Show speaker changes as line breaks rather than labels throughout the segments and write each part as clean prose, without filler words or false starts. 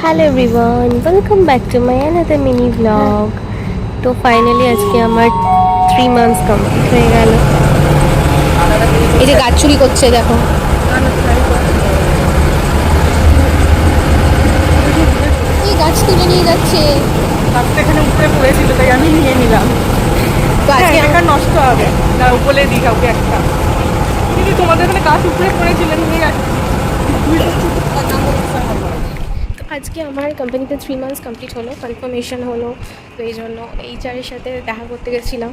Hello everyone, welcome back to my another mini blog. তো finally আজকে আমার 3 months complete হয়ে গেল। এই যে গাছ চুরি করছে দেখো। এই গাছ তুলে নিয়ে যাচ্ছে।
গাছটা এখানে উপরে পড়েছিল তাই আমি নিয়ে নিলাম।
তো আজকে
একা নষ্ট হবে না, উপরে দিই কাউকে একটা। কিন্তু তোমাদের এখানে গাছ উপরে পড়েছিল নিয়ে যাচ্ছি।
আজকে আমার কোম্পানিতে 3 মান্থস কমপ্লিট হলো, কনফার্মেশন হলো। তো এই জন্য এইচআরের সাথে দেখা করতে গেছিলাম।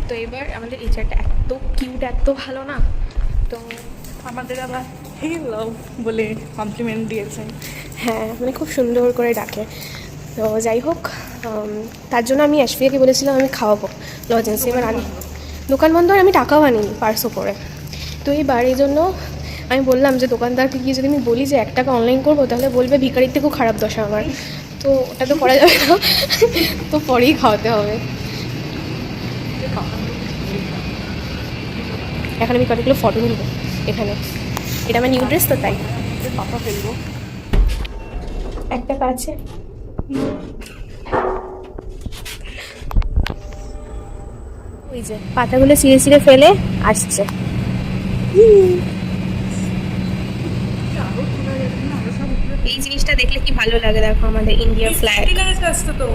তো এবার আমাদের এইচআরটা এত কিউট, এত ভালো না। তো
আমাদের আবার হে লাভ বলে কমপ্লিমেন্ট দিয়েছে।
হ্যাঁ, মানে খুব সুন্দর করে ডাকে। তো যাই হোক, তার জন্য আমি অ্যাশফিয়াকে বলেছিলাম আমি খাওয়াবো লজেন্স। এবার আমি দোকান বন্ধ আর আমি টাকাও আনিনি পার্সও করে। তো এইবার এই জন্য আমি বললাম যে দোকানদারকে গিয়ে যদি আমি বলি যে 1 টাকা অনলাইন করবো তাহলে বলবে ভিখারির থেকেও খারাপ দশা আমার। তো ওটা তো করা যাবে না, তো পরেই খাওয়াতে হবে। এখন আমি কতগুলো ফটো তুলবো এখানে। এটা আমার নিউ ড্রেস তো তাই।
পাপা ফেলবো।
1 টাকা আছে। ওই যে পাতাগুলো ছিঁড়ে ছিঁড়ে ফেলে আসছে। এই জিনিসটা দেখলে কি ভালো লাগে, দেখো আমাদের ইন্ডিয়ার ফ্ল্যাগ।
আসতো তো।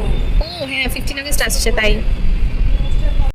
ও হ্যাঁ, 15 আগস্ট আসছে তাই।